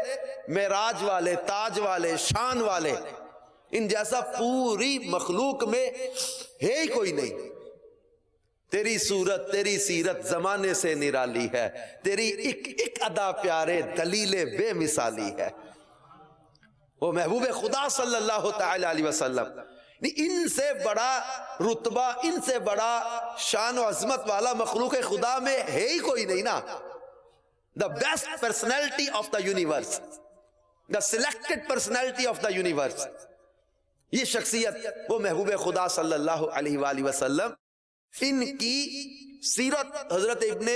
معراج والے، تاج والے، شان والے، ان جیسا پوری مخلوق میں ہے ہی کوئی نہیں. تیری صورت، تیری سیرت زمانے سے نرالی ہے، تیری ایک ایک ادا پیارے دلیل بے مثالی ہے. وہ محبوب خدا صلی اللہ تعالی علیہ وسلم، ان سے بڑا رتبہ، ان سے بڑا شان و عظمت والا مخلوق خدا میں ہے ہی کوئی نہیں نا. The best personality of the universe, the selected personality of the universe, یہ شخصیت وہ محبوب خدا صلی اللہ علیہ وآلہ وسلم. ان کی سیرت حضرت ابن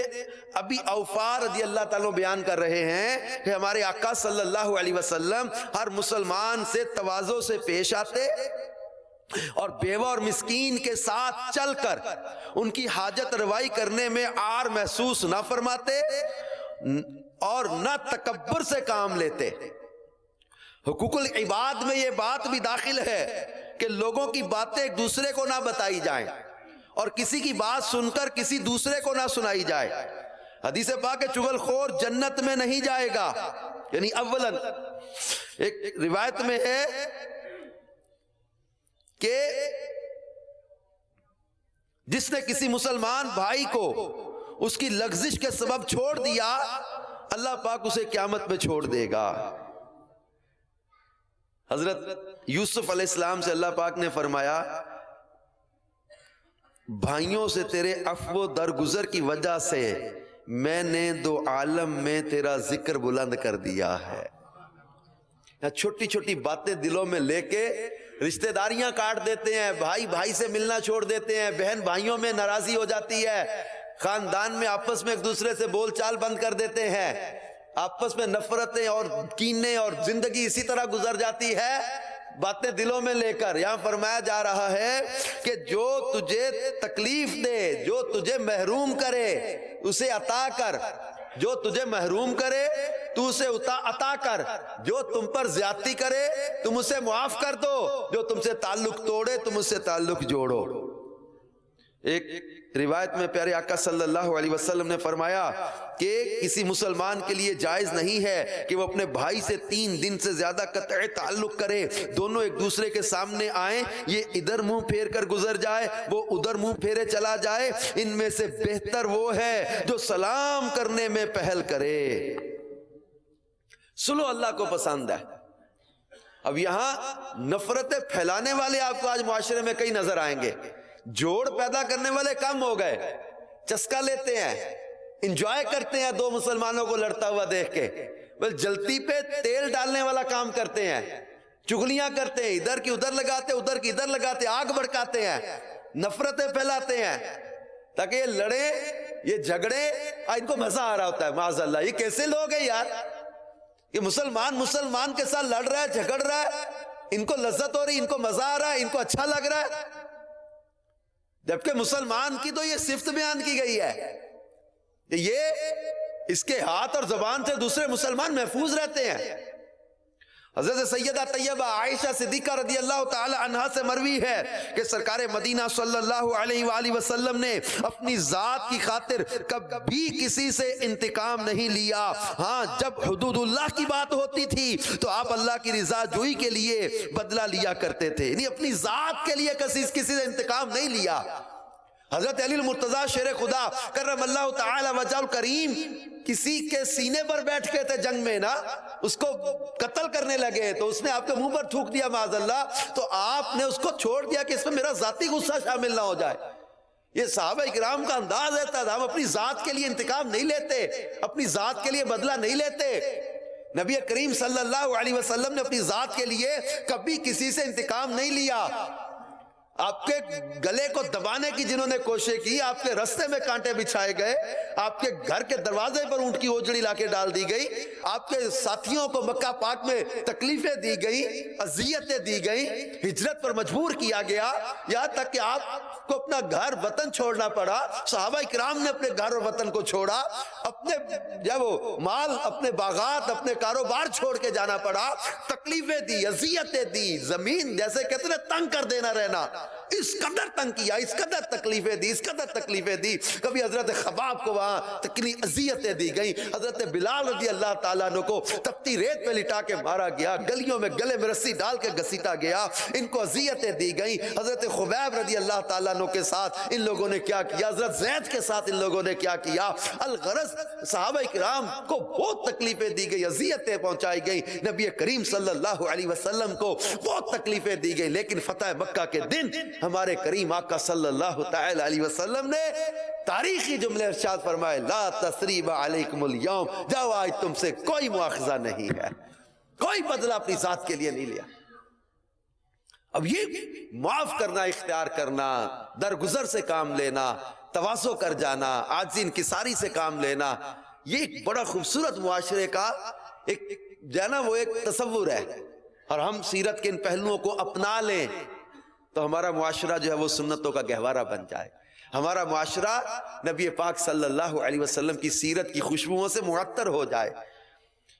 ابی اوفا رضی اللہ تعالیٰ بیان کر رہے ہیں کہ ہمارے آقا صلی اللہ علیہ وسلم ہر مسلمان سے تواضع سے پیش آتے اور بیوہ اور مسکین کے ساتھ چل کر ان کی حاجت روائی کرنے میں عار محسوس نہ فرماتے اور نہ تکبر سے کام لیتے. حقوق العباد میں یہ بات بھی داخل ہے کہ لوگوں کی باتیں ایک دوسرے کو نہ بتائی جائیں اور کسی کی بات سن کر کسی دوسرے کو نہ سنائی جائے. حدیث پاک چغل خور جنت میں نہیں جائے گا. یعنی اولاً ایک روایت میں ہے کہ جس نے کسی مسلمان بھائی کو اس کی لغزش کے سبب چھوڑ دیا، اللہ پاک اسے قیامت میں چھوڑ دے گا. حضرت یوسف علیہ السلام سے اللہ پاک نے فرمایا، بھائیوں سے تیرے عفو درگزر کی وجہ سے میں نے دو عالم میں تیرا ذکر بلند کر دیا ہے. چھوٹی چھوٹی باتیں دلوں میں لے کے رشتہ داریاں کاٹ دیتے ہیں، بھائی بھائی سے ملنا چھوڑ دیتے ہیں، بہن بھائیوں میں ناراضی ہو جاتی ہے، خاندان میں آپس میں ایک دوسرے سے بول چال بند کر دیتے ہیں، آپس میں نفرتیں اور کینے اور زندگی اسی طرح گزر جاتی ہے باتیں دلوں میں لے کر. یہاں فرمایا جا رہا ہے کہ جو تجھے تکلیف دے، جو تجھے محروم کرے اسے عطا کر، جو تجھے محروم کرے تو اسے عطا کر، جو تم پر زیادتی کرے تم اسے معاف کر دو، جو تم سے تعلق توڑے تم اس سے تعلق جوڑو. ایک روایت میں پیارے آقا صلی اللہ علیہ وسلم نے فرمایا کہ کسی مسلمان کے لیے جائز نہیں ہے کہ وہ اپنے بھائی سے 3 دن سے زیادہ قطع تعلق کرے، دونوں ایک دوسرے کے سامنے آئیں، یہ ادھر منہ پھیر کر گزر جائے، وہ ادھر منہ پھیرے چلا جائے. ان میں سے بہتر وہ ہے جو سلام کرنے میں پہل کرے. سلو اللہ کو پسند ہے. اب یہاں نفرتیں پھیلانے والے آپ کو آج معاشرے میں کئی نظر آئیں گے، جوڑ پیدا کرنے والے کم ہو گئے. چسکا لیتے ہیں، انجوائے کرتے ہیں دو مسلمانوں کو لڑتا ہوا دیکھ کے، بل جلتی پہ تیل ڈالنے والا کام کرتے ہیں، چغلیاں کرتے ہیں، ادھر کی ادھر لگاتے، ادھر کی ادھر لگاتے، آگ بھڑکاتے ہیں، نفرتیں پھیلاتے ہیں تاکہ یہ لڑے، یہ جھگڑے، ان کو مزہ آ رہا ہوتا ہے. معاذ اللہ، یہ کیسے لوگ ہیں یار؟ یہ مسلمان کے ساتھ لڑ رہا ہے، جھگڑ رہا ہے، ان کو لذت ہو رہی، ان کو مزہ آ رہا ہے، ان کو اچھا لگ رہا ہے، جبکہ مسلمان کی تو یہ صفت بیان کی گئی ہے کہ یہ اس کے ہاتھ اور زبان سے دوسرے مسلمان محفوظ رہتے ہیں. حضرت سیدہ طیبہ عائشہ صدیقہ رضی اللہ تعالی عنہا سے مروی ہے کہ سرکار مدینہ صلی اللہ علیہ وآلہ وسلم نے اپنی ذات کی خاطر کبھی کسی سے انتقام نہیں لیا. ہاں جب حدود اللہ کی بات ہوتی تھی تو آپ اللہ کی رضا جوئی کے لیے بدلہ لیا کرتے تھے، یعنی اپنی ذات کے لیے کسی سے انتقام نہیں لیا. حضرت علی المرتضیٰ شیر خدا کرم اللہ تعالی وجہ الکریم کسی کے سینے پر بیٹھ کے تھے جنگ میں نا، اس کو قتل کرنے لگے تو اس نے آپ کے منہ پر تھوک دیا معاذ اللہ، تو آپ نے اس کو چھوڑ دیا کہ اس میں میرا ذاتی غصہ شامل نہ ہو جائے. یہ صحابہ کرام کا انداز رہتا تھا، ہم اپنی ذات کے لیے انتقام نہیں لیتے، اپنی ذات کے لیے بدلہ نہیں لیتے۔ نبی کریم صلی اللہ علیہ وسلم نے اپنی ذات کے لیے کبھی کسی سے انتقام نہیں لیا۔ آپ کے گلے کو دبانے کی جنہوں نے کوشش کی، آپ کے رستے میں کانٹے بچھائے گئے، آپ کے گھر کے دروازے پر اونٹ کی اوجڑی لا کے ڈال دی گئی، آپ کے ساتھیوں کو مکہ پاک میں تکلیفیں دی گئی، اذیتیں دی گئی، ہجرت پر مجبور کیا گیا، یہاں تک کہ آپ کو اپنا گھر وطن چھوڑنا پڑا۔ صحابہ کرام نے اپنے گھر اور وطن کو چھوڑا، اپنے وہ مال، اپنے باغات، اپنے کاروبار چھوڑ کے جانا پڑا، تکلیفیں دی، اذیتیں دی، زمین جیسے کہتے ہیں تنگ کر دینا رہنا، اس قدر تنگ کیا، اس قدر تکلیفیں دی، اس قدر تکلیفیں دی۔ کبھی حضرت خباب کو وہاں تکلیف اذیتیں دی گئی، حضرت بلال رضی اللہ تعالیٰ عنہ کو تپتی ریت پہ لٹا کے مارا گیا، گلیوں میں گلے میں رسی ڈال کے گھسیٹا گیا، ان کو اذیتیں دی گئی۔ حضرت خبیب رضی اللہ تعالیٰ عنہ کے ساتھ ان لوگوں نے کیا کیا، حضرت زید کے ساتھ ان لوگوں نے کیا کیا۔ الغرض صحابہ کرام کو بہت تکلیفیں دی گئی، اذیتیں پہنچائی گئی، نبی کریم صلی اللہ علیہ وسلم کو بہت تکلیفیں دی گئی، لیکن فتح مکہ کے دن ہمارے کریم آقا صلی اللہ تعالی علیہ وسلم نے تاریخی جملے ارشاد فرمائے، لا تثریب علیکم اليوم، جاؤ آج تم سے کوئی مواخذہ نہیں ہے، کوئی بدلہ اپنی ذات کے لیے نہیں لیا۔ اب یہ معاف کرنا اختیار کرنا، درگزر سے کام لینا، تواضع کر جانا، عاجزی انکساری سے کام لینا، یہ ایک بڑا خوبصورت معاشرے کا ایک جو ہے نا وہ ایک تصور ہے، اور ہم سیرت کے ان پہلوؤں کو اپنا لیں تو ہمارا معاشرہ جو ہے وہ سنتوں کا گہوارہ بن جائے، ہمارا معاشرہ نبی پاک صلی اللہ علیہ وسلم کی سیرت کی خوشبوؤں سے معطر ہو جائے۔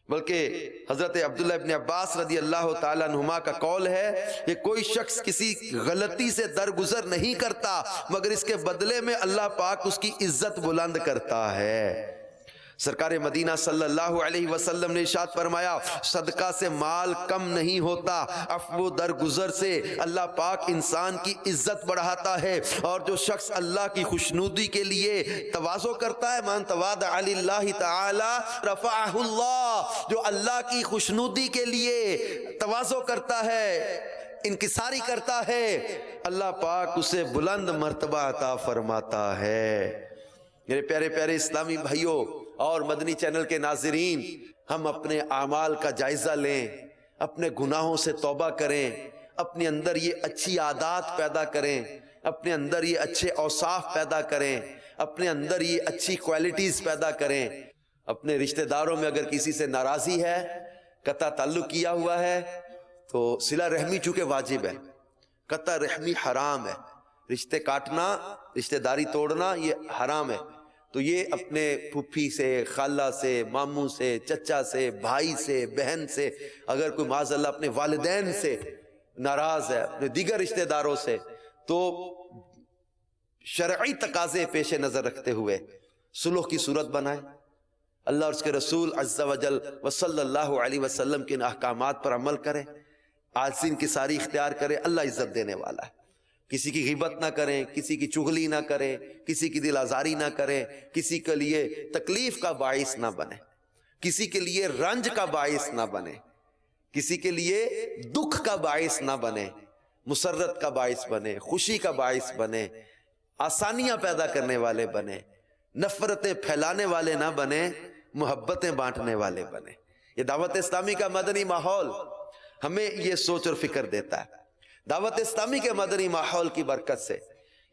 بلکہ حضرت عبداللہ ابن عباس رضی اللہ تعالیٰ عنہما کا قول ہے کہ کوئی شخص کسی غلطی سے درگزر نہیں کرتا مگر اس کے بدلے میں اللہ پاک اس کی عزت بلند کرتا ہے۔ سرکار مدینہ صلی اللہ علیہ وسلم نے ارشاد فرمایا، صدقہ سے مال کم نہیں ہوتا، عفو درگزر سے اللہ پاک انسان کی عزت بڑھاتا ہے، اور جو شخص اللہ کی خوشنودی کے لیے تواضع کرتا ہے، من تواضع للہ تعالی رفعہ اللہ، جو اللہ کی خوشنودی کے لیے تواضع کرتا ہے، انکساری کرتا ہے، اللہ پاک اسے بلند مرتبہ عطا فرماتا ہے۔ میرے پیارے پیارے اسلامی بھائیوں اور مدنی چینل کے ناظرین، ہم اپنے اعمال کا جائزہ لیں، اپنے گناہوں سے توبہ کریں، اپنے اندر یہ اچھی عادات پیدا کریں، اپنے اندر یہ اچھے اوصاف پیدا کریں، اپنے اندر یہ اچھی کوالٹیز پیدا کریں۔ اپنے رشتہ داروں میں اگر کسی سے ناراضی ہے، قطع تعلق کیا ہوا ہے، تو صلہ رحمی چونکہ واجب ہے، قطع رحمی حرام ہے، رشتے کاٹنا، رشتہ داری توڑنا یہ حرام ہے۔ تو یہ اپنے پھپھی سے، خالہ سے، ماموں سے، چچا سے، بھائی سے، بہن سے، اگر کوئی معاذ اللہ اپنے والدین سے ناراض ہے، اپنے دیگر رشتہ داروں سے، تو شرعی تقاضے پیش نظر رکھتے ہوئے صلح کی صورت بنائیں، اللہ اور اس کے رسول عز و جل و صلی اللہ علیہ وسلم کے ان احکامات پر عمل کریں، عاجزی انکساری اختیار کریں، اللہ عزت دینے والا ہے۔ کسی کی غیبت نہ کریں، کسی کی چغلی نہ کریں، کسی کی دل آزاری نہ کریں، کسی کے لیے تکلیف کا باعث نہ بنے، کسی کے لیے رنج کا باعث نہ بنے، کسی کے لیے دکھ کا باعث نہ بنے، مسرت کا باعث بنے، خوشی کا باعث بنے، آسانیاں پیدا کرنے والے بنے، نفرتیں پھیلانے والے نہ بنے، محبتیں بانٹنے والے بنے۔ یہ دعوت اسلامی کا مدنی ماحول ہمیں یہ سوچ اور فکر دیتا ہے۔ دعوت اسلامی کے مدنی ماحول کی برکت سے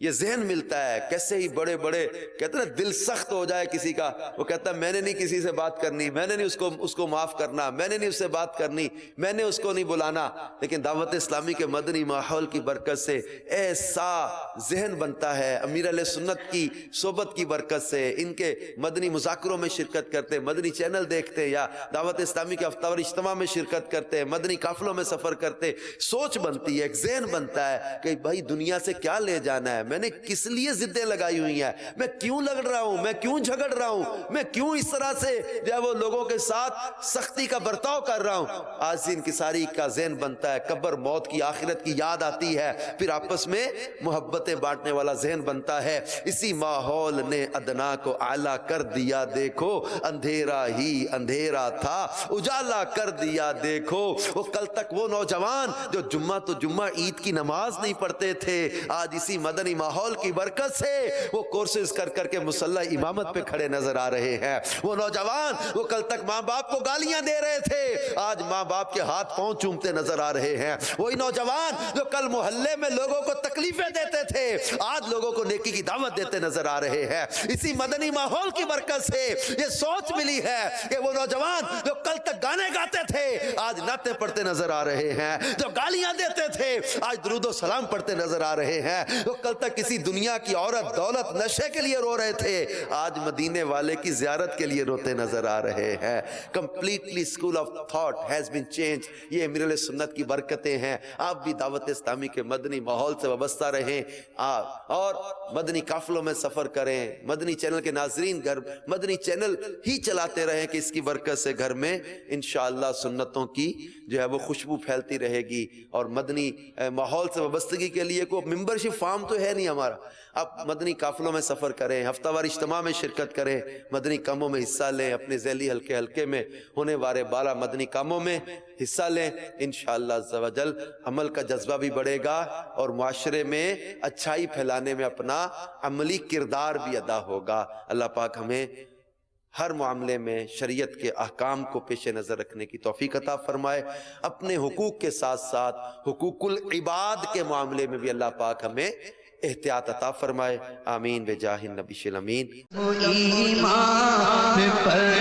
یہ ذہن ملتا ہے، کیسے ہی بڑے بڑے کہتے ہیں دل سخت ہو جائے کسی کا، وہ کہتا ہے میں نے نہیں کسی سے بات کرنی، میں نے نہیں اس کو معاف کرنا، میں نے نہیں اس سے بات کرنی، میں نے اس کو نہیں بلانا، لیکن دعوت اسلامی کے مدنی ماحول کی برکت سے ایسا ذہن بنتا ہے۔ امیر علیہ سنت کی صحبت کی برکت سے، ان کے مدنی مذاکروں میں شرکت کرتے، مدنی چینل دیکھتے یا دعوت اسلامی کے ہفتہ وار اجتماع میں شرکت کرتے، مدنی قافلوں میں سفر کرتے، سوچ بنتی ہے، ایک ذہن بنتا ہے کہ بھائی دنیا سے کیا لے جانا ہے، میں نے کس لیے ضدیں لگائی ہوئی ہیں، میں کیوں لڑ رہا ہوں، میں کیوں جھگڑ رہا ہوں، میں کیوں اس طرح سے جو ہے وہ لوگوں کے ساتھ سختی کا برتاؤ کر رہا ہوں۔ عاجزی انکساری کا ذہن بنتا ہے، قبر موت کی آخرت کی یاد آتی ہے، پھر آپس میں محبتیں بانٹنے والا ذہن بنتا ہے۔ اسی ماحول نے ادنا کو اعلیٰ کر دیا، دیکھو اندھیرا ہی اندھیرا تھا اجالا کر دیا، دیکھو وہ کل تک وہ نوجوان جو جمعہ تو جمعہ عید کی نماز نہیں پڑھتے تھے، آج اسی مدنی ماحول کی برکت سے وہ کورسز کر کر کے مصلی امامت پہ کھڑے نظر آ رہے ہیں. وہ نوجوان وہ کل تک ماں باپ کو گالیاں دے رہے تھے آج ماں باپ کے ہاتھ پاؤں چومتے نظر آ رہے ہیں. وہی نوجوان جو کل محلے میں لوگوں کو تکلیفیں دیتے تھے آج لوگوں کو نیکی کی دعوت دیتے نظر آ رہے ہیں. اسی مدنی ماحول کی برکت سے یہ سوچ ملی ہے کہ وہ نوجوان جو کل تک گانے گاتے تھے آج نعتیں پڑھتے نظر آ رہے ہیں, جو گالیاں دیتے تھے آج درود و سلام پڑھتے نظر آ رہے ہیں, جو کل تک کسی دنیا کی عورت دولت نشے کے لیے رو رہے تھے آج مدینے والے کی زیارت کے لیے روتے نظر آ رہے ہیں. Completely school of thought has been change. یہ امیر علیہ سنت کی برکتیں ہیں. آپ بھی دعوت اسلامی کے مدنی ماحول سے وابستہ رہیں اور مدنی قافلوں میں سفر کریں. مدنی چینل کے ناظرین گھر مدنی چینل ہی چلاتے رہیں کہ اس کی برکت سے گھر میں انشاءاللہ سنتوں کی جو ہے وہ خوشبو پھیلتی رہے گی. اور مدنی ماحول سے وابستگی کے لیے کوئی ممبرشپ فارم تو ہے نہیں ہمارا. آپ مدنی قافلوں میں سفر کریں, ہفتہ وار اجتماع میں شرکت کریں, مدنی کاموں میں حصہ لیں, اپنے ذیلی حلقے میں ہونے والے بالا مدنی کاموں میں حصہ لیں. انشاءاللہ عز و جل عمل کا جذبہ بھی بڑھے گا اور معاشرے میں اچھائی پھیلانے میں اپنا عملی کردار بھی ادا ہوگا. اللہ پاک ہمیں ہر معاملے میں شریعت کے احکام کو پیش نظر رکھنے کی توفیق عطا فرمائے. اپنے حقوق کے ساتھ ساتھ حقوق العباد کے معاملے میں بھی اللہ پاک ہمیں احتیاط عطا فرمائے. آمین بجاہ النبی الامین. ایمان پر